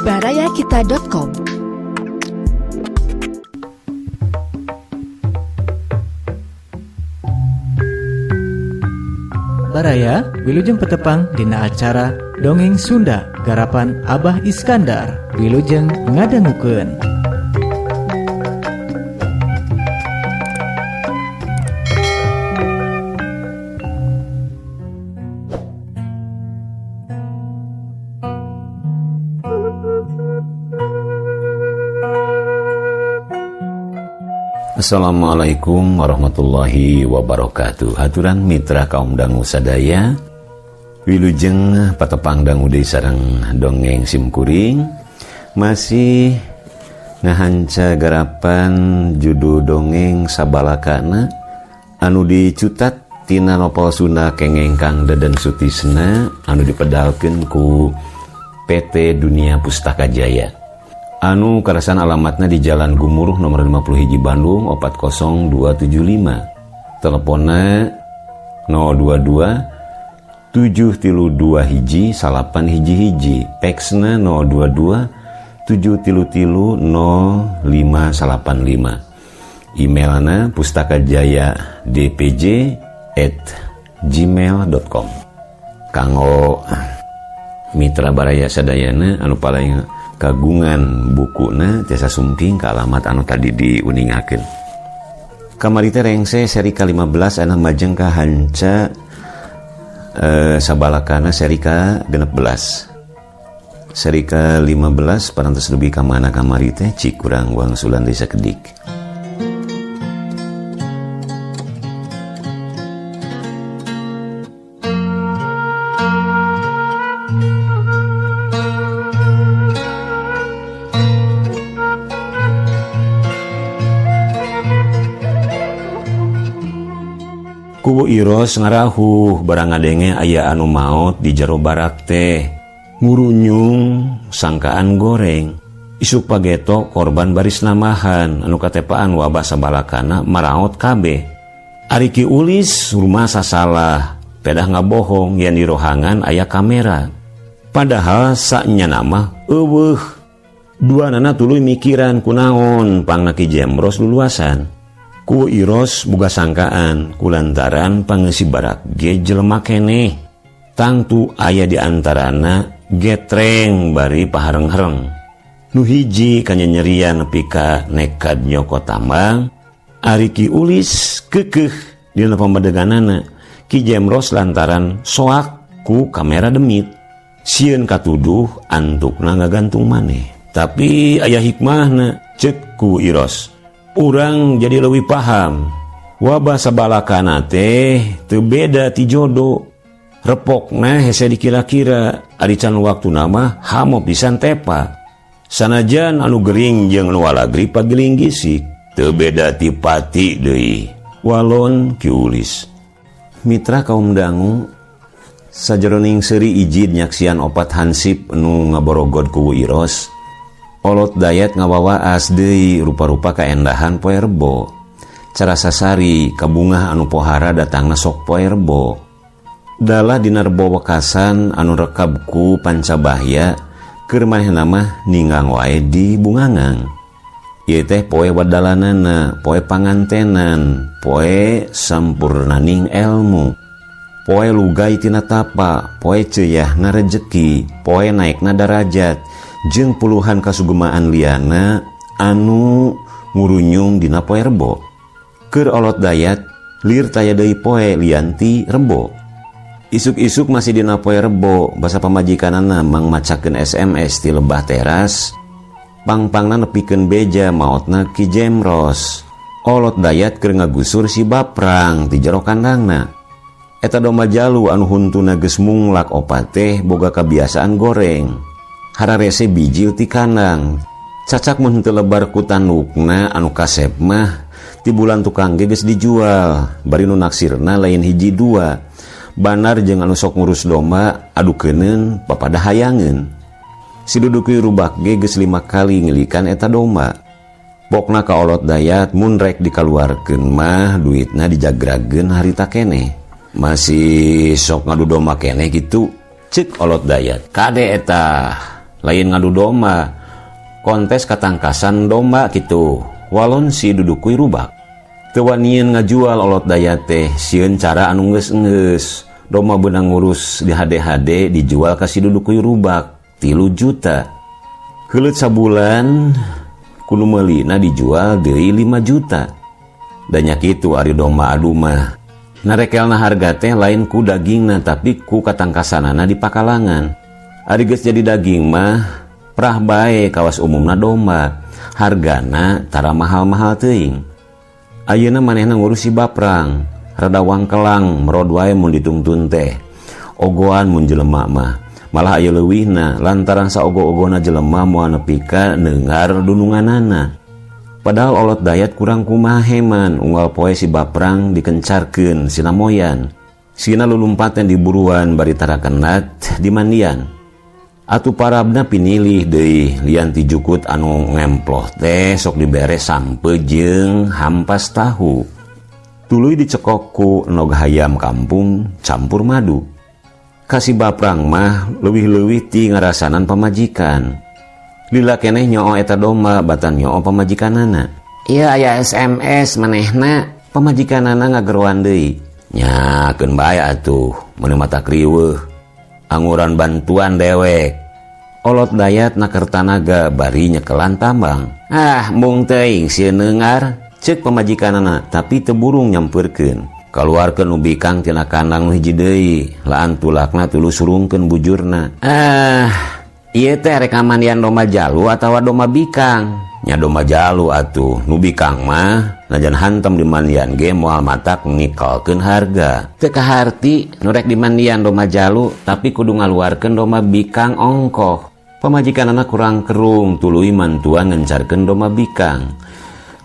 barayakita.com. Baraya wilujeng petepang dina acara Dongeng Sunda garapan Abah Iskandar. Wilujeng ngadangukeun. Assalamualaikum warahmatullahi wabarakatuh. Haturan mitra kaum dangu sadaya, wilujeng patepang dangu deui sareng dongeng simkuring. Masih ngahanca garapan judul dongeng sabalakana anu dicutat tina nopel Sunda kengeng Kang Deden Sutisna anu dipedalkeun ku PT Dunia Pustaka Jaya. Anu karasan alamatna di Jalan Gumuruh nomor 51 Bandung 40275. Teleponna 022 732 hiji salapan hiji, peksna 022 733 0585. Emailna pustakajaya.dpj@gmail.com. Kanggo mitra baraya sadayana anu paling kagungan bukuna tiasa sumping ke alamat anu tadi diuningakeun. Kamari teh rengse seri ke-15 anu majeng ka hanca sabalakana seri ke-16. Seri ke-15 parantos lebih ka mana kamari teh cik kurang wangsulan deui sakedik. Kubu Iros ngarahuh barang ngadenge aya anu maot di jero barak teh. Ngurunyung sangkaan goreng. Isuk pageto korban baris namahan anu katepaan wabah sabalakana maraot kabeh. Ari Ki Ulis rumah sasalah, pedah ngabohong yen di rohangan aya kamera. Padahal saknya nama eueuh. Duanana tuluy mikiran kunaon pangna Ki Jemros luluasan. Ku Iros boga sangkaan kulantaran pangeusi barak ge jelema keneh. Tangtu aya di antarana getreng bari pahareng-hareng. Nu hiji kanyanyerian nepi ka nekad nyoko tambang. Ari Ki Ulis keukeuh dina pambadeganana Ki Jemros lantaran soak ku kamera demit. Sieun katuduh antukna ngagantung maneh. Tapi aya hikmahna ceuk ku Iros. Urang jadi lebih paham. Wabah sabalakana teh teu beda ti jodoh. Repokna hese dikira-kira ari can waktu nama hamo pisan tepa. Sanajan anu gering jeung nu walagri pagiling gisik teu beda ti pati deui. Walon Ki Ulis. Mitra kaum dangu sajeroning seuri ijid nyaksian opat hansip nu ngaborogod ku Iros. Olot dayat ngawawaas deui rupa-rupa kaendahan poe Rebo. Cara sasari kabungah anu pohara datangna sok poe Rebo. Dalah dina Rebo wekasan anu rekab ku Pancabahya keur manehna mah ninggang wae di bungangang. Ieu teh poe wadalanana, poe pangantenan, poe sampurnaning ilmu, poe lugay tina tapa, poe ceuyahna rejeki, poe naikna darajat. Jeung puluhan kasugemaan liana anu ngurunyung dina poe Rebo. Keur olot dayat lir taya deui poe lianti Rebo. Isuk-isuk masih dina poe Rebo basa pamajikanana mang macakeun SMS ti lebah teras. Pangpangna nepikeun beja maotna Ki Jemros. Olot dayat keur ngagusur si Baprang ti jero kandangna. Eta domba jalu anu huntuna geus munglak opat teh boga kabiasaan goreng. Hararese biji ti kandang. Cacak mun teu lebar ku tandukna anu kasep mah ti bulan tukang geus dijual. Bari nu naksirna lain hiji dua. Banar jeung anu sok ngurus domba adukeuneun papada hayangeun. Si duduki rubak geus 5 kali ngilikan eta domba. Pokna ka olot dayat mun rek dikaluarkeun mah duitna dijagrageun harita keneh. Masih sok ngadu domba keneh gitu. Cek olot dayat kade eta lain ngadu domba. Kontes katangkasan domba gitu. Walon si dudukui rubak. Teu wanian ngajual olot dayat teh, sieun cara anu geus-geus. Domba beunang ngurus di hade-hade dijual ka si dudukui rubak 3 juta. Heuleut sabulan kudu meulina dijual deui 5 juta. Da nya kitu ari domba adu mah. Narekelna harga teh lain ku dagingna tapi ku katangkasanana di pakalangan. Ari geus jadi daging mah prah bae kawas umumna domba, hargana tara mahal-mahal teuing. Ayeuna manehna ngurus si baprang, rada wangkelang merod wae mun ditungtun teh. Ogoan mun jelema mah, malah aya leuwihna lantaran saogo-ogona jelema moal nepi ka neungar dununganana. Padahal olot dayat kurang kumaha heman unggal poe si baprang dikencarkeun sina moyan. Sina lulumpaten di buruan bari tara kenat di mandian. Atuh parabna pinilih deui lian ti jukut anu ngemploh teh sok dibere sampe jeung hampas tahu. Tuluy dicekok ku nog hayam kampung campur madu. Kasih baprang mah leuwih-leuwih ti ngarasanan pamajikan. Lila keneh nyoo eta domba batan nyoo pamajikanana. Ieu aya SMS manehna, pamajikanana ngageruan deui. Nyakeun bae atuh, meuneu mata kriweuh. Anguran bantuan dewek. Olot dayat naker tanaga bari nyekelan tambang. Mung teuing sieun neungar, ceuk pamajikanana tapi teu burung nyampeurkeun. Kaluarkeun ubi kang tina kandang nu hiji deui, laan tulakna tuluy surungkeun bujurna. Ieu teh rek ngamandian domba jalu atawa domba bikang? Nya domba jalu atuh, nu bikang mah najan hantam di mandian ge moal matak nikelkeun harga. Teu kaharti nu rek dimandian domba jalu tapi kudu ngaluarkeun domba bikang ongkoh. Pamajikanana kurang kerung tuluy mantuan ngencarkeun domba bikang.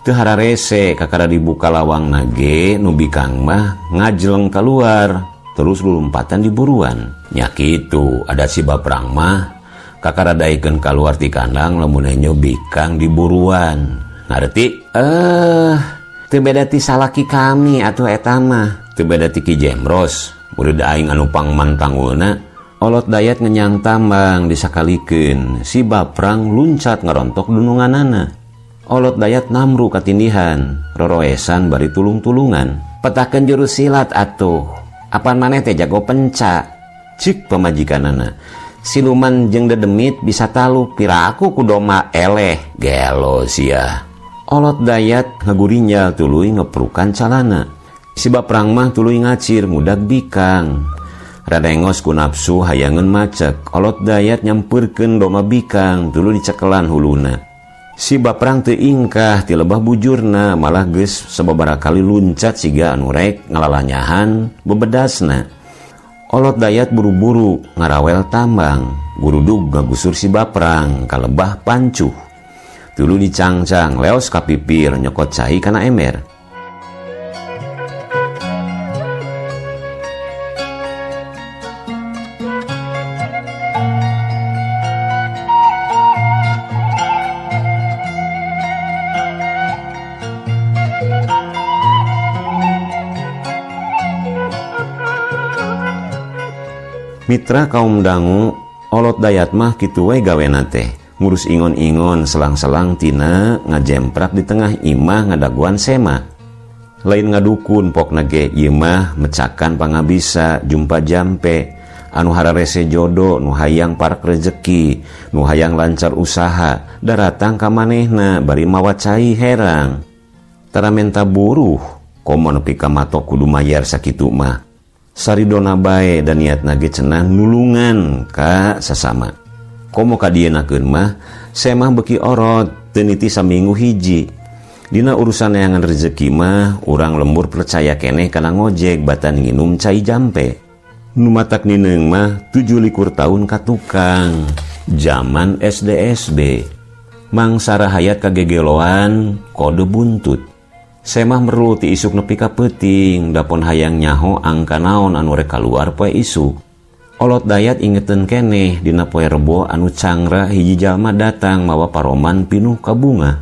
Teu hararese kakara dibuka lawangna ge nu bikang mah ngajleng keluar terus lulumpatan di buruan. Nya kitu ada si baprang mah kakara daikeun kaluar ti kandang lamun enyo bikang di buruan. Ngarti? Teu beda ti salaki kami atuh eta mah. Teu beda ti Ki Jemros, murid aing anu pangmantanggulna. Olot dayat ngenyang tambang disakalikeun, si baprang luncat ngarontok dununganana. Olot dayat namru katindihan, roroesan bari tulung-tulungan. Petakeun jurus silat atuh. Apaan maneh teh jago penca? Cik pamajikanana. Siluman jeung dedemit bisa talu pira aku ku domba eleh. Gelo sia. Olot dayat ngagurinyal tuluy ngeprukan calana. Si baprang mah tuluy ngacir ngudag bikang. Radengos ku nafsu hayangeun macek. Olot dayat nyampeurkeun domba bikang tuluy dicekelan huluna. Si baprang teu ingkah ti lebah bujurna, malah geus sababaraha kali luncat siga anu rek ngalalanyahan bebedasna. Olot dayat buru-buru ngarawel tambang, gurudug ngagusur si baprang ka lebah pancuh. Tuluy dicangcang leos ka pipir nyokot cai kana ember. Mitra kaum dangu, olot dayat mah kitu we gawena teh. Ngurus ingon-ingon selang-selang tina ngajemprak di tengah imah ngadaguan sema. Lain ngadukun pokna ge ieu mah mecakan pangabisa jumpa jampe anu hararese jodoh nu hayang parak rezeki, nu hayang lancar usaha, daratang ka manehna bari mawa cai herang. Tara menta buruh, komo nepi ka matok kudu mayar sakitu mah. Saridona bae dan niatna ge cenah nulungan ka sasama. Komo ka dienakeun mah semah beki orot teu niti saminggu hiji. Dina urusan neangan rezeki mah urang lembur percaya keneh kana ngojek batan nginum cai jampe. Nu matak nineung mah 17 tahun ka tukang. Zaman SD-SB. Mangsara hayat kagegeloan kode buntut. Semah merlu ti isuk nepi ka peuting, dapon hayang nyaho angka naon anu rek kaluar poe isuk. Olot dayat ingeteun keneh dina poe Rebo anu cangra hiji jalma datang mawa paroman pinuh ka bunga.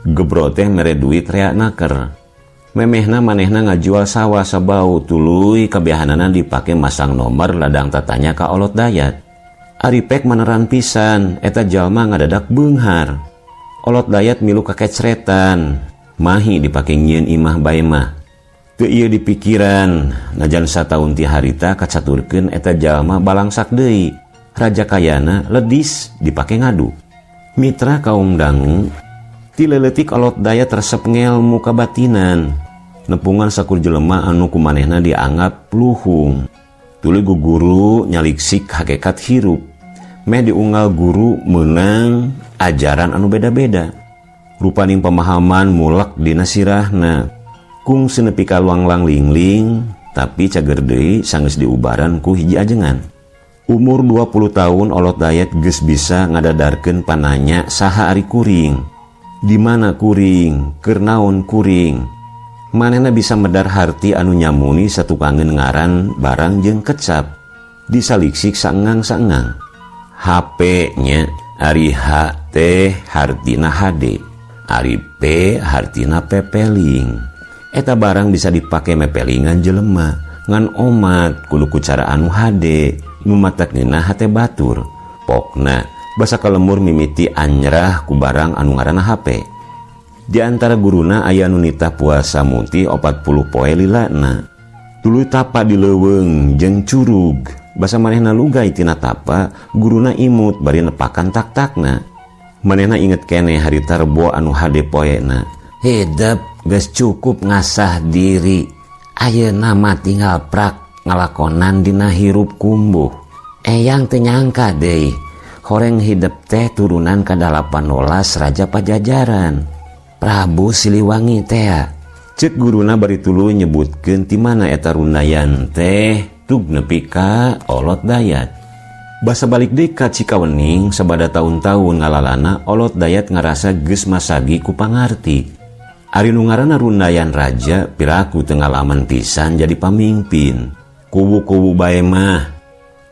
Gebro teh mere duit rea naker. Memehna manehna ngajual sawah sabau tuluy kabiahanana dipake masang nomor ladang tatanya ka olot dayat. Aripek maneran pisan, eta jalma ngadadak beunghar. Olot dayat milu kakecretan, mahi dipake nyieun imah bae mah. Teu ieu dipikiran, najan sataun ti harita kacaturkeun eta jalma balangsak deui. Raja kayana ledis dipake ngadu. Mitra kaum dangu, ti leuletik olot dayat resep ngelmu kabatinan. Nepungan sakur jelema anu kumanehna dianggap luhung. Tuluy guguru nyaliksik hakikat hirup. Meh diunggal guru meunang ajaran anu beda-beda. Rupaning pemahaman mulak dina sirahna. Kung senepi ka luang-lang lingling, tapi cager deui sanggeus diubaran ku hiji ajengan. Umur 20 tahun olot dayat geus bisa ngadadarkeun pananya saha ari kuring. Di mana kuring? Keur naon kuring? Manehna bisa medar harti anu nyamuni satukangeun ngaran barang jeung kecap. Disaliksik saengang-saengang. HP-nya ari H teh hartina HD, ari P hartina pepeling. Eta barang bisa dipake mepelingan jelema, ngan omat kudu ku cara anu HD, nu mataknina hate batur. Pokna basa kalemur mimiti anyrah ku barang anu ngaranna HP. Di antara guruna aya nu nitah puasa muti 40 poe lilana. Tuluy tapa di leuweung jeung curug. Basa manehna lugay tina tapa, guruna imut bari nepakan tak-takna. Manehna inget keneh harita Rebo anu hade poena. Hidup geus cukup ngasah diri. Ayeuna mah tinggal prak ngalakonan dina hirup kumbuh. Eyang teu nyangka deui, horeng hidup teh turunan ka-18 Raja Pajajaran. Prabu Siliwangi teh. Ceuk guruna bari tuluy nyebutkeun ti mana eta rundayan teh. Tug nepi ka olot dayat. Basa balik deui ka Cikawening sabada tahun-tahun ngalalana olot dayat ngarasa geus masagi ku pangarti. Ari nu ngaranna rundayan raja piraku teu ngalaman pisan jadi pamimpin. Kubu-kubu bae mah.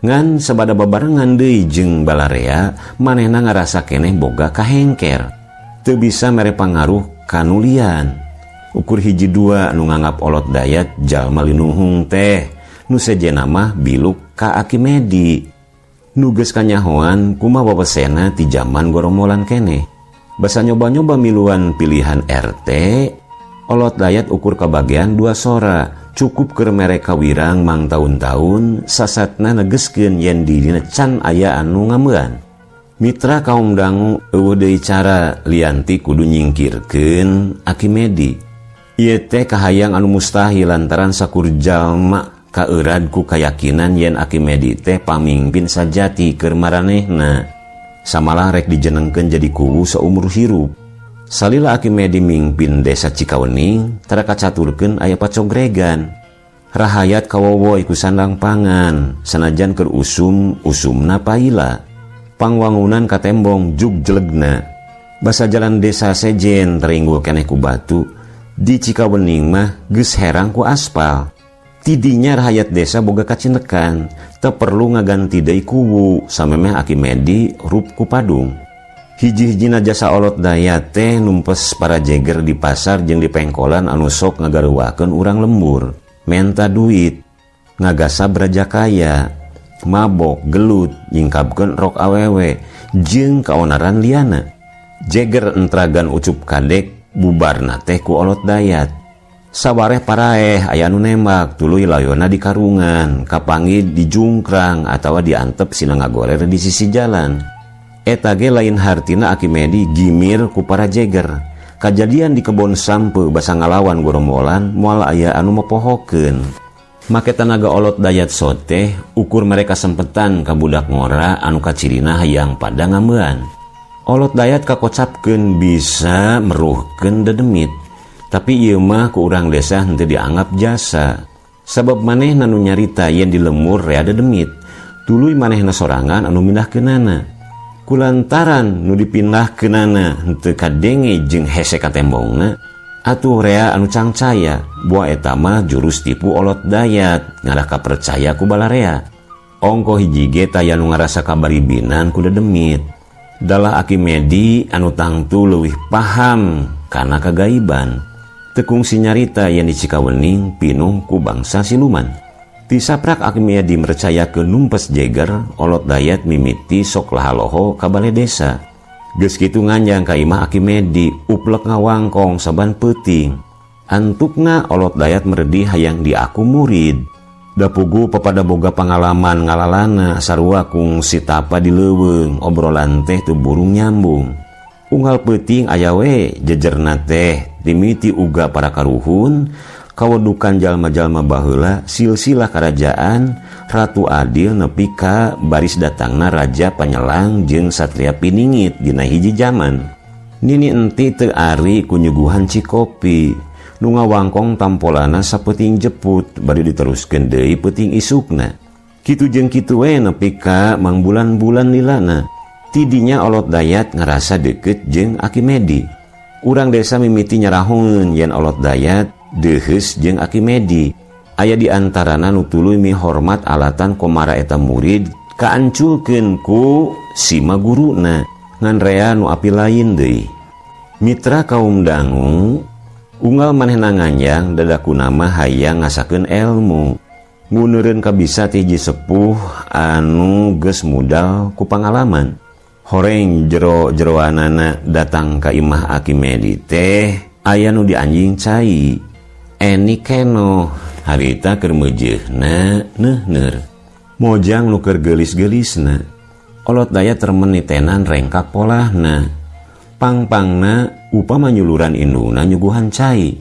Ngan sabada babarengan deui jeung balarea manehna ngarasa keneh boga kahengker. Teu bisa mere pangaruh kanulian. Ukur hiji dua nu nganggap olot dayat jalma linuhung teh. Nu sejenna mah biluk ka Akimedi. Nu geus kanyahoan kumaha wawasena ti jaman goromolan keneh. Basa nyoba-nyoba miluan pilihan RT, olot dayat ukur kabagean 2 sora. Cukup keur mere kawirang mang tahun-tahun sasatna negeskeun yen di dina can aya anu ngameuan. Mitra kaum dangu eueuh deui cara lianti kudu nyingkirkeun Akimedi. Ieu teh kahayang anu mustahil lantaran sakur jalma kaeurad ku kayakinan yen Akimedi teh pamimpin sajati keur maranehna. Samalah rek dijenengkeun jadi kuwu saumur hirup. Salila Akimedi mimpin desa Cikawening, tara kacaturkeun aya pacogregan. Rahayat kawowoy ku sandang pangan, sanajan keur usumna paila. Pangwangunan katembong jug jelegna. Basa jalan desa sejen teringgul keneh ku batu. Di Cikawening mah geus herang ku aspal. Tidinya rakyat desa boga kacinekan, teu perlu ngaganti deui kuwu, samemeh Akimedi rup ku padung. Hiji-hijina jasa olot dayat teh numpes para jeger di pasar jeung di pengkolan anu sok ngagaruwakeun urang lembur, menta duit, ngagasa braja kaya, mabok, gelut, nyingkapkeun rok awewe, jeung kaonaran liana. Jeger entragan ucup kadek bubarna teh ku olot dayat. Sawareh paraeh aya nu nembak tuluy layona di karungan, kapanggih di jungkrang atawa diantep sina ngagorer di sisi jalan. Eta ge lain hartina Akimedi gimir ku para jeger. Kajadian di kebon sampe basa ngalawan goromolan moal aya anu mepohokeun. Make tanaga olot dayat soteh ukur mereka sempetan ka budak ngora anu kacirina hayang pada ngameuan. Olot dayat kakocapkeun bisa meruhkeun dedemit. Tapi ieu mah ku urang desa henteu dianggap jasa. Sabab manehna nu nyarita yen di lemur rea dedemit. Tuluy manehna sorangan anu mindahkeunana. Kulantaran nu dipindahkeunana henteu kadenge jeung hese ka tembongna, atuh rea anu cangcaya. Buah eta mah jurus tipu olot dayat, ngadah kapercaya ku balarea. Ongko hiji ge taya nu ngarasa kabaribinan ku dedemit. Dalah Akimedi anu tangtu leuwih paham kana kagaiban. Tekung si nyarita yang di Cikawening pinuh ku bangsa siluman. Tisaprak Akimedi mercaya ke numpes jeger, olot dayat mimiti sok lahaloho ka balai desa. Geus kitu nganjang ka imah Akimedi, uplek ngawangkong saban peuting. Antukna olot dayat meredi hayang diaku murid. Dapugu pepada boga pengalaman ngalalana sarua kung si Tapa di leuweung, obrolan teh teu burung nyambung. Unggal peuting aya we jejerna teh timiti uga para karuhun, kawedukan jalma-jalma baheula silsilah kerajaan Ratu Adil nepi ka baris datangna Raja Panyelang jeung Satria Piningit dina hiji zaman. Nini enti teu ari kunyuguhan Cikopi. Nu ngawangkong tampolana sapeuting jeput bari diteruskeun deui peuting isukna. Kitu jeung kitu we nepi ka mang bulan-bulan lilana. Tidinya olot dayat ngarasa deukeut jeung Akimedi. Urang desa mimiti nyarahun yen olot dayat deheus jeung Akimedi. Aya di antarana nu tuluy mihormat alatan komara eta murid kaanculkeun ku sima guruna ngan rea nu api lain deui. Mitra kaum dangu unggal manehna nganjang dadaku nama hayang ngasakeun elmu. Nguneureun kabisa ti hiji sepuh anu geus mudal ku pangalaman. Horeng jero-jeroanana datang ka imah Akimedi teh aya nu dianjing cai. Eni keno harita keur meujeuhna neuhner. Mojang nu keur geulis-geulisna. Olot dayat remen nitenan rengkak polahna. Pang-pangna upama nyuluran induna nyuguhan cai.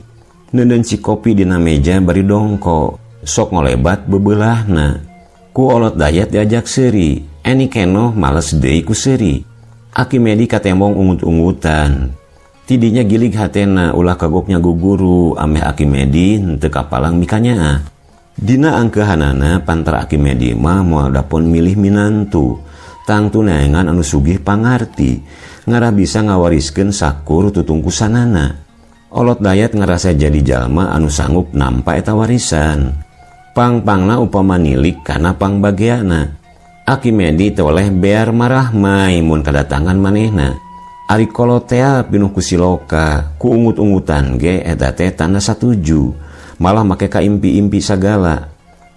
Neundeun Cikopi dina meja bari dongko, sok ngolebat bebeulahna. Ku olot dayat diajak seuri, eni keno males deui ku seuri. Akimedi katembong ungut-ungutan. Tidinya gilig hatena ulah kagoknya guguru ameh Akimedi henteu kapalang mikanya. Dina angkeuhanana pantara Akimedi mah moal dapon milih minantu. Tangtu neangan anu sugih pangarti, ngarah bisa ngawariskeun sakur tutungkusanana. Olot dayat ngarasa jadi jalma anu sanggup nampa eta warisan. Pang-pangna upama nilik kana pangbageana. Akimedi teu oleh bear marah mai mun kadatangan manehna. Ari kolotea pinuh ku siloka, ku ungut-ungutan ge eta teh tanda satuju, malah make ka impi-impi sagala.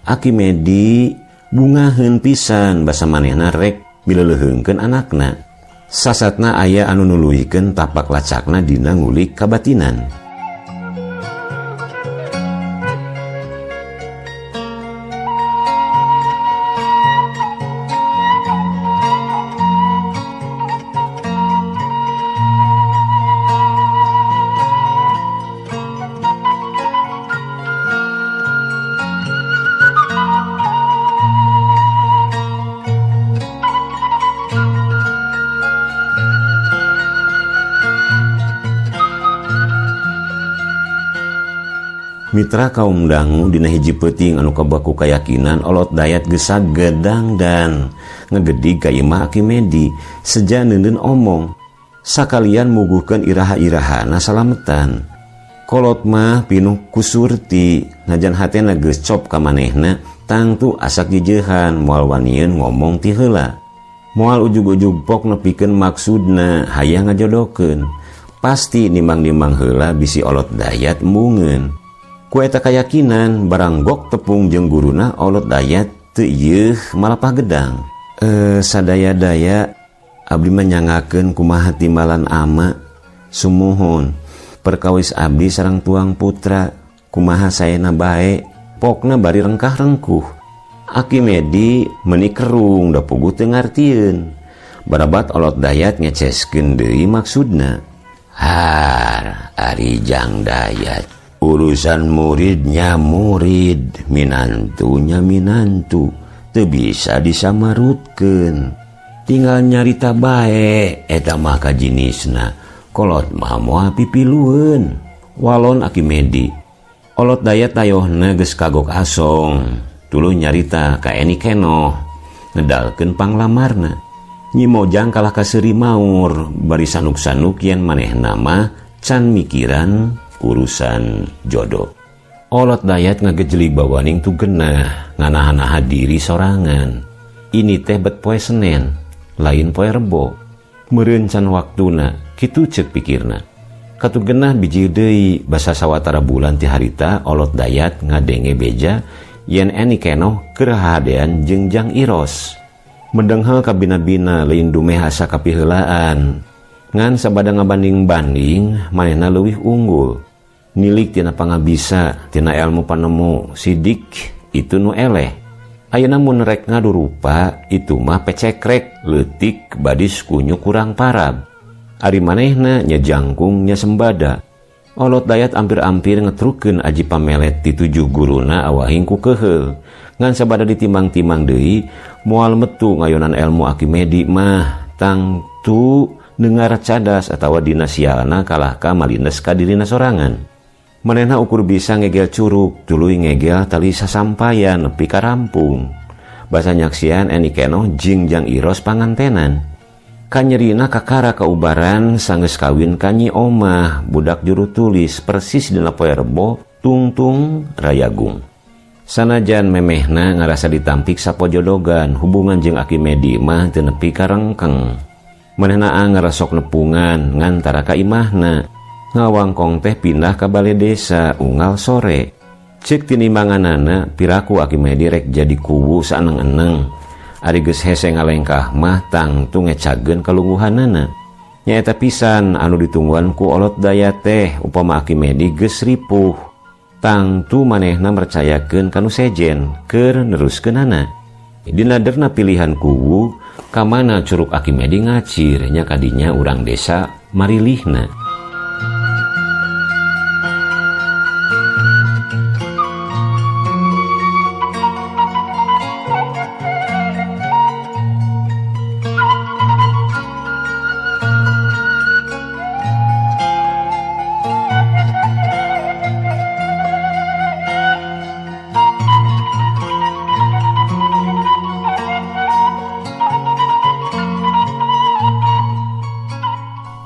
Akimedi bungaheun pisan basa manehna rek mileuleheungkeun anakna. Sasatna aya anu nuluhikeun tapak lacakna dina ngulik kabatinan. Mitra kaum dangu dina hiji peuting anu kabaku kayakinan olot dayat geus sagedang dan ngegedig ka imah Akimedi seja neundeun omong. Sakalian muguhkeun iraha-irahana salametan. Kolot mah pinuh ku surti, najan hatena geus cop ka manehna, tangtu asak jejeuhan moal wanieun ngomong ti heula. Moal ujug-ujug pok nepikeun maksudna hayang ngajodokeun. Pasti nimbang-nimbang heula bisi olot dayat embungeun. Ku eta kayakinan barang gok tepung jeung guruna olot dayat teu yeuh malapah gedang. Sadaya-daya abdi menyangakeun kumaha timbalan ama. Sumuhun perkawis abdi sareng tuang putra, kumaha saena bae, pokna bari rengkah-rengkuh. Akimedi meuni kerung da puguh teu ngartieun. Barabat olot dayat ngeceskeun deui maksudna. Har ari jang dayat, urusan muridnya murid, minantunya minantu, teu bisa disamarutkeun. Tinggal nyarita bae eta mah kajinisna, kolot mah moal pipilueun. Walon Akimedi, olot dayat tayohna geus kagok asong, tuluy nyarita ka eni keno ngedalkeun panglamarna. Nyi Mojang kalah ka seuri maur bari sanuk-sanuk yen manehna mah can mikiran urusan jodoh. Olot dayat ngagejelig bawaning tu genah nganahan-nahan diri sorangan. Ini teh bet poe Senen, lain poe Rebo. Meureun can waktuna, kitu ceuk pikirna. Katu genah biji deui basa sawatara bulan ti harita olot dayat ngadenge beja yen eni kenoh kerahadean jeung Jang Iros. Mendenghal kabina-bina lain dumeh asa kapiheulaan. Ngan sabada ngabanding-banding manehna leuwih unggul. Nilik tina pangabisa tina ilmu panemu sidik itu nu eleh. Ayeuna mun rek ngadurupa itu mah pecekrek leutik badis kunyu kurang parab. Ari manehna nya jangkung nya sembada. Olot Dayat ampir-ampir ngetrukeun aji pamelet ti 7 guruna awahing ku keheul. Ngan sabada ditimbang-timbang deui moal metu ngayonan ilmu Arkimedi mah tangtu dengar cadas atawa dina sialna kalah ka malines ka dirina sorangan. Manehna ukur bisa ngegel curug tuluy ngegel tali sasampayan nepi ka rampung. Basa nyaksian eni kenoh jeung Jang Iros pangantenan. Kanyerina kakara kaubaran sanggeus kawin kanyi omah budak juru tulis persis dina poe Rebo tungtung rayagung. Sanajan memehna ngarasa ditampik sapojodogan hubungan jeung Arkimedi mah teu nepi ka rengkeng. Manehna ngarasok nepungan ngantara ka imahna. Ngawangkong teh pindah ka balai desa unggal sore. Ceuk tinimbanganana piraku Arkimedi rek jadi kuwu saeneng-eneng. Ari geus hese ngalengkah mah tangtu ngecageun kalungguhanana. Nyaeta pisan anu ditungguan ku Olot Dayat teh upama Arkimedi geus ripuh. Tangtu manehna mercayakeun kanu sejen keur neruskeunana. Dina derna pilihan kuwu ka mana curug Arkimedi ngacir nya kadinya urang desa marilihna.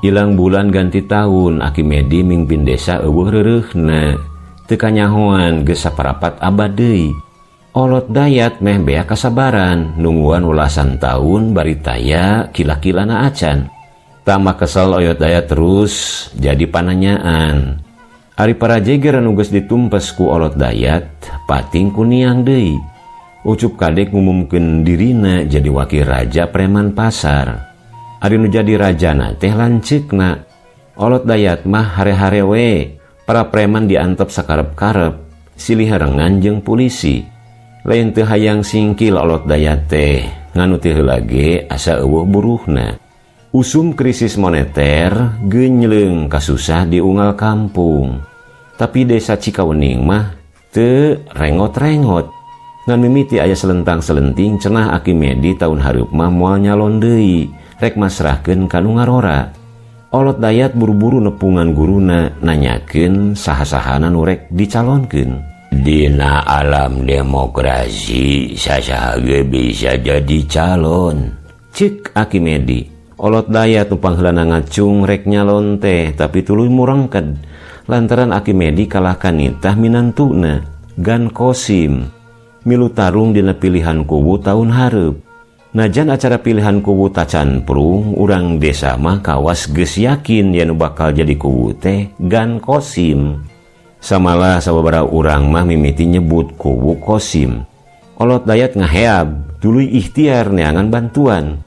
Ilang bulan ganti tahun Arkimedi mingpin desa eueuh reureuhna. Teu kanyahoan geus saparapat abad deui. Olot Dayat meh bea kasabaran nungguan ulasan tahun bari taya kila-kilana acan. Tambah kesel Olot Dayat terus jadi pananyaan. Ari para jeger anu geus ditumpes ku Olot Dayat pating kuniang deui. Ucup kadek ngumumkeun dirina jadi wakil raja preman pasar. Ari nu jadi rajana teh lanceukna. Olot Dayat mah hare-hare we para preman diantep sakarep-karep silih harengan jeung polisi. Lain teu hayang singkil Olot Dayat teh nganu teu heula ge asa eueuh buruhna. Usum krisis moneter geunjleung kasusah di unggal kampung. Tapi desa Cikawening mah teu rengot-rengot. Ngan mimiti aya selentang-selenting cenah Arkimedi taun hareup mah moal nyalon deui. Rek masrahkeun kanu ngarora. Olot Dayat buru-buru nepungan guruna nanyakeun saha-sahana nu rek dicalonkeun. Dina alam demokrasi sasaha ge bisa jadi calon. Ceuk Arkimedi. Olot Dayat tupang heulana ngacung rek nyalon teh tapi tuluy murengked. Lantaran Arkimedi kalah kanitah minantuna Gan Kosim. Milu tarung dina pilihan kubu tahun hareup. Najan acara pilihan kubu tacan prung urang desa mah kawas geus yakin yen bakal jadi kubu teh Gan Kosim. Samalah sababaraha urang mah mimiti nyebut kubu Kosim. Olot Dayat ngaheab tuluy ikhtiar neangan bantuan.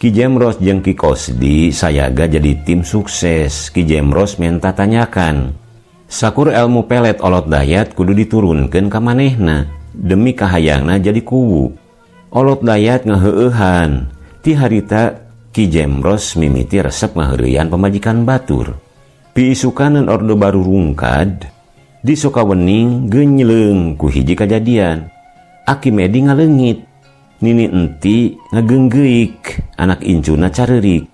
Ki Jemros jeung Ki Kosdi sayaga jadi tim sukses. Ki Jemros menta tanyakan. Sakur ilmu pelet Olot Dayat kudu diturunkeun ka manehna demi kahayangna jadi kubu. Olot Dayat ngaheueuhan. Ti harita Ki Jemros mimiti resep ngaheureuyan pamajikan batur. Piisukaneun Orde Baru rungkad, di Sukawening geunjleung ku hiji kajadian. Arkimedi ngaleungit. Nini enti ngageunggeik, anak incuna careurik.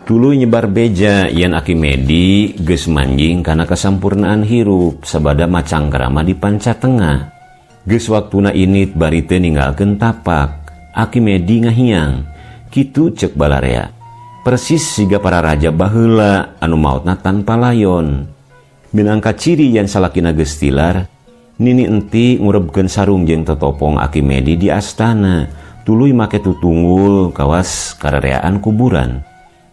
Tuluy nyebar beja yen Arkimedi geus manjing kana kasampurnaan hirup sabada macangkrama di panca tengah. Geus waktuna init bari teu ninggalkeun tapak. Arkimedi ngahiang, kitu ceuk balarea. Persis siga para raja baheula anu maotna tanpa layon. Minangka ciri yen salakina geus tilar, nini enti ngurebkeun sarung jeung tetopong Arkimedi di astana, tuluy make tutunggul kawas karareaan kuburan.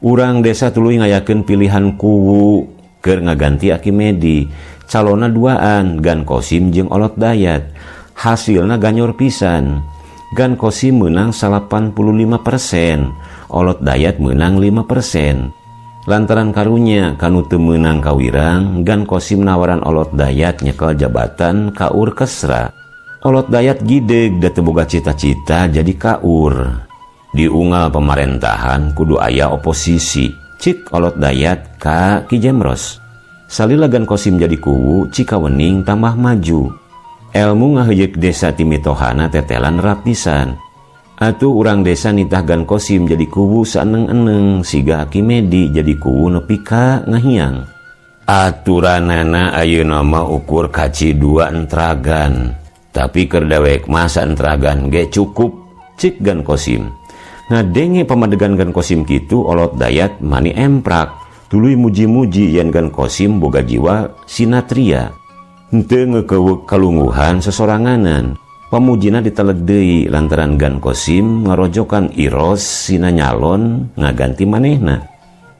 Urang desa tuluy ngayakeun pilihan kuwu keur ngaganti Arkimedi. Calona duaan Gan Kosim jeung Olot Dayat. hasilna ganyor pisan. Gan Kosim menang 85%, Olot Dayat menang 5%. Lantaran karunya kanu teu meunang kawirang, Gan Kosim nawaran Olot Dayat nyekel jabatan kaur kesra. Olot Dayat gideg da teu boga cita-cita jadi kaur. Diunggal pemarentahan kudu aya oposisi, cik Olot Dayat ka Ki Jemros. Salila Gan Kosim jadi kuwu, cika wening tambah maju. Elmu ngaheuyeup desa timitohana tetelan rapisan. Atuh urang desa nitah Gan Kosim jadi kuwu saeneng-eneng, siga Akimedi jadi kuwu nepi ka ngahiang. Aturanana ayeuna mah ukur kaci 2 entragan. Tapi keur dewek mah saentragan ge cukup, cik Gan Kosim. Ngadenge pamadegan Gan Kosim kitu, Olot Dayat mani emprak. Tuluy muji-muji yen Gan Kosim boga jiwa sinatria. Henteu ngekeuweuk kalungguhan sesoranganan. Pamujina diteleg deui lantaran Gan Kosim ngarojokan Iros sina nyalon ngaganti manehna.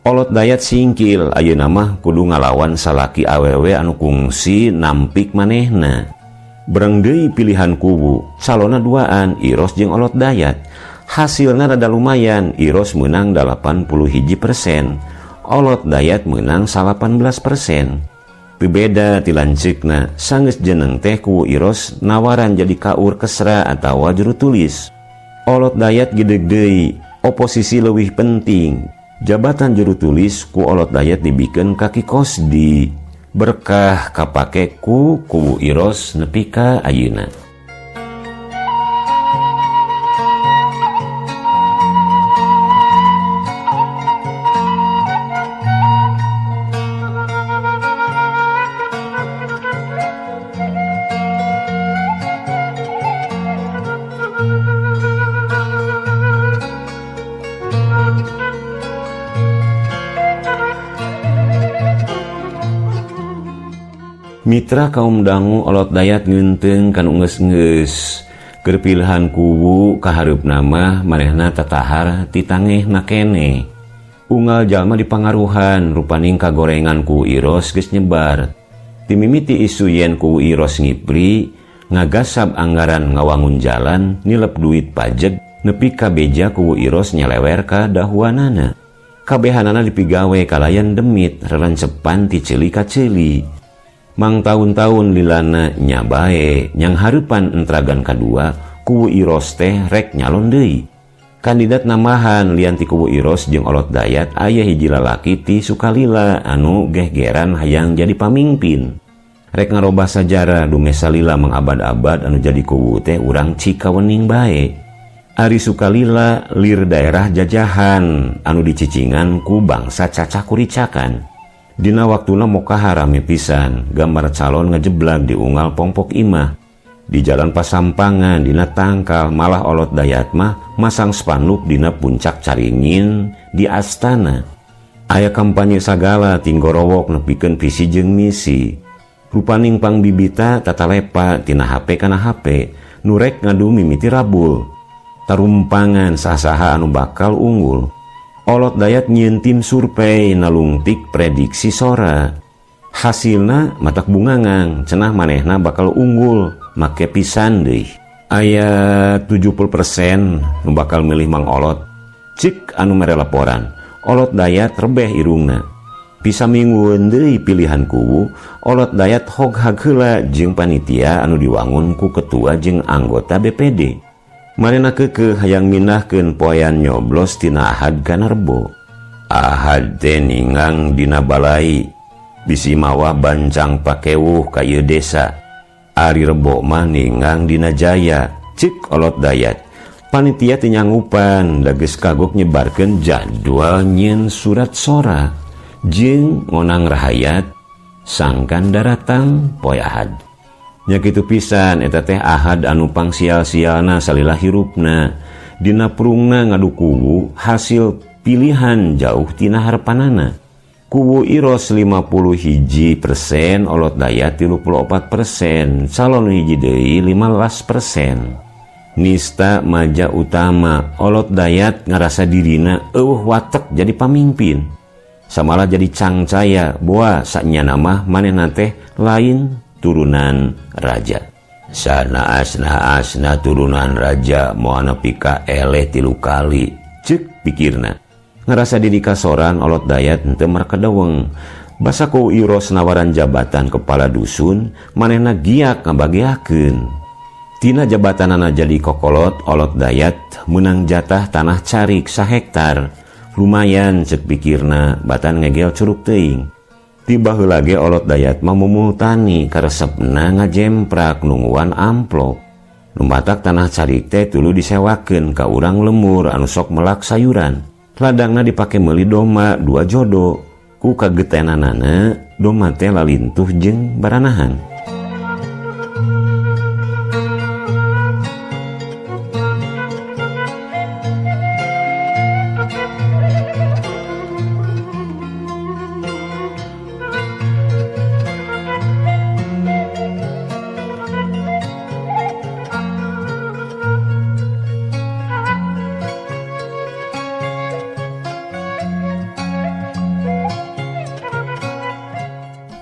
Olot Dayat singkil ayeuna mah kudu ngalawan salaki awewe anu kungsi nampik manehna. Bereng deui pilihan kubu, calona duaan Iros jeung Olot Dayat. Hasilna rada lumayan, Iros menang 81%, Olot Dayat menang 18%. Beda ti lanceukna, sanggeus jeneng teh ku Iros nawaran jadi kaur kesra atawa juru tulis. Olot Dayat gideg deui, oposisi leuwih penting. Jabatan juru tulis ku Olot Dayat dibikeun ka Ki Kosdi. Berkah kapake ku kubu Iros nepi ka ayeuna. Mitra kaum dangu Olot Dayat ngeunteung kanu geus-geus. Keur pilihan kubu kahareupna mah manehna tatahar ti tangehna keneh. Unggal jalma dipangaruhan rupaning kagorengan ku Iros geus nyebar. Ti mimiti isu yen ku Iros ngipri ngagasab anggaran ngawangun jalan nilep duit pajeg nepi ka beja ku Iros nyelewer ka dahuanana. Kabehanana dipigawe kalayan demit rerencepan ti ceuli ka ceuli. Mang tahun-tahun lilana nyabae nyang hareupan entragan kadua kubu Iros teh rek nyalon deui. Kandidat namahan lian ti kubu Iros jeung Olot Dayat aya hiji lalaki ti Sukalila anu gehgeran hayang jadi pamimpin. Rek ngarobah sajarah dume salila mangabad-abad anu jadi kubu teh urang cikawening bae. Ari Sukalila lir daerah jajahan anu dicicingan ku bangsa cacah kuricakan. Dina waktuna mokaha rame pisan, gambar calon ngejeblag diunggal pongpok imah. Di jalan Pasampangan, dina tangkal, malah Olot Dayat mah masang spanduk dina puncak Caringin di Astana. Aya kampanye sagala tinggorowok nepikeun visi jeung misi. Rupaning pangbibita tatalepa tina HP kana HP, nurek ngadu mimiti rabul. Tarumpangan saha-saha anu bakal unggul. Olot Dayat nyieun tim survei nalungtik prediksi sora. Hasilna matak bungangang, cenah manehna bakal unggul, make pisan deui. Aya 70% nu bakal milih Mang Olot. Cik anu mere laporan, Olot Dayat rebeh irungna. Bisa minggueun deui pilihan kubu, Olot Dayat hoghag heula jeung panitia anu diwangun ku ketua jeung anggota BPD. Manehna keukeuh hayang mindahkeun poean nyoblos tina Ahad kana Rebo. Ahad teh ningang dina balai, bisi mawa bancang pakewuh ka ieu desa. Ari Rebo mah ningang dina Jaya, cik Olot Dayat. Panitia teu nyanggupan da geus kagok nyebarkeun jadwal nyieun surat sora jeung ngonang rahayat sangkan daratang poe Ahad. Nya kitu pisan eta teh Ahad anu pangsial-sialna salila hirupna. Dina prungna ngadu kubu hasil pilihan jauh tina harepanana. Kubu Iros 51%, Olot Dayat 34%, calon hiji deui 15%. Nista Maja Utama, Olot Dayat ngarasa dirina watek jadi pamimpin. Samalah jadi cangcaya boa saknyana mah manehna teh lain turunan raja. Sanaas-naasna turunan raja moal nepi ka eleh 3 kali, ceuk pikirna. Ngerasa diri kasoran Olot Dayat henteu markadaweng. Basa ku Iros nawaran jabatan kepala dusun, manehna giak ngabagiakeun. Tina jabatanana jadi kokolot, Olot Dayat menang jatah tanah carik 1 hektar. Lumayan cek pikirna, batan ngegel curug teuing. Tiba heula ge Olot Dayat mamumultani karesepna ngajemprak nungguan amplop. Numbatak tanah carik teh tuluy disewakeun ka urang lemur anu sok melak sayuran. Ladangna dipake meuli doma 2 jodo. Ku kagetenanana doma teh lalintuh jeung baranahan.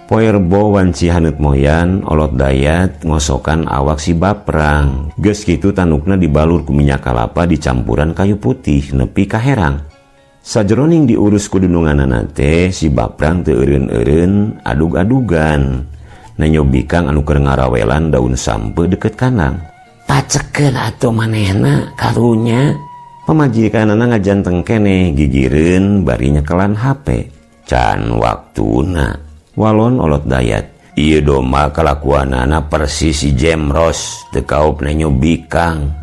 Poe Rebo wanci haneut moyan, Olot Dayat ngosokan awak si Baprang. Geus kitu tanukna dibalur ku minyak kalapa dicampuran kayu putih nepi ka herang. Sajroning diurus ku dununganana teh si Baprang teu eureun-eureun adug-adugan. Nanyobikang anu keur ngarawelan daun sampe deket kandang. Pacekeun atuh manehna karunya. Pamajikanana ngajanteng keneh gigireun bari nyekelan HP. Can waktuna. Walon Olot Dayat, ieu doma kalakuanana persis si Jemros teu kaup nyobikang.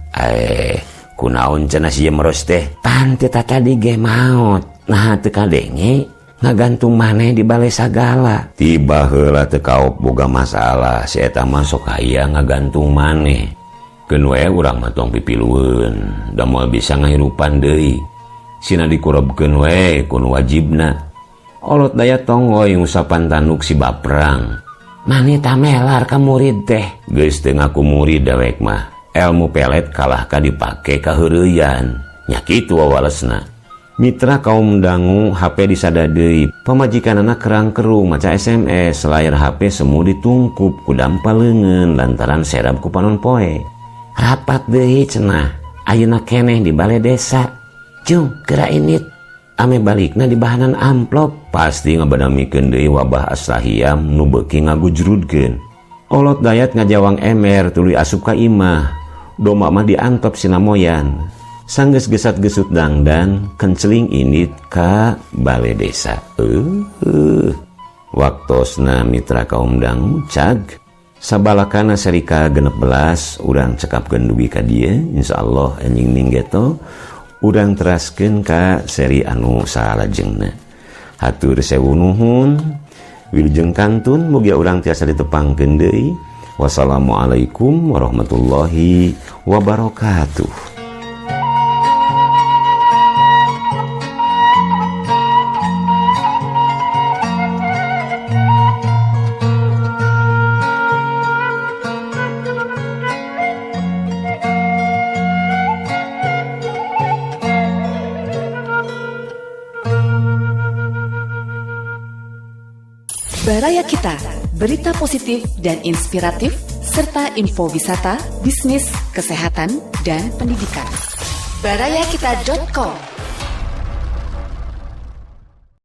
Kunaon cenah si Jemros teh? Pan teu tadi ge maot. Nah teu kadenge ngagantung maneh di balai sagala. Tiba heula teu kaup boga masalah, si eta mah sok aya ngagantung maneh. Keun we urang mah tong pipilueun, da moal bisa ngahirupan deui. Sina dikurebkeun we kun wajibna. Olot Dayat tonggoy ngusapan tanuk si Baprang. Mani tamelar ka murid teh. Geus teu ngaku murid dewek mah. Elmu pelet kalah ka dipake ka heureuyan. Nya kitu wawalesna. Mitra kaum dangu HP disada deui. Pamajikanana kerang-kerung maca SMS, layar HP semu ditungkup ku dampaleungeun lantaran serab ku panon poe. Rapat deui cenah. Ayeuna keneh di balai desa. Jung, geura init. Ame balikna di bahanan amplop. Pasti ngabadamikeun deui wabah aslahiam nu beuki ngagujrudkeun. Olot Dayat ngajawang emer tuluy asup ka imah. Doma mah diantop sinamoyan. Sanggeus gesat-gesut dangdan kenceling init ka balai desa. Waktosna mitra kaum dangu cag. Sabalakana sarika 16 urang cekapkeun dugi ka dieu. Insyaallah anjing ninggeto. Urang teraskeun ka seri anu salajengna. Hatur sewu nuhun. Wilujeng kantun mugia urang tiasa ditepangkeun deui. Wassalamualaikum warahmatullahi wabarakatuh. Baraya Kita, berita positif dan inspiratif, serta info wisata, bisnis, kesehatan, dan pendidikan. Barayakita.com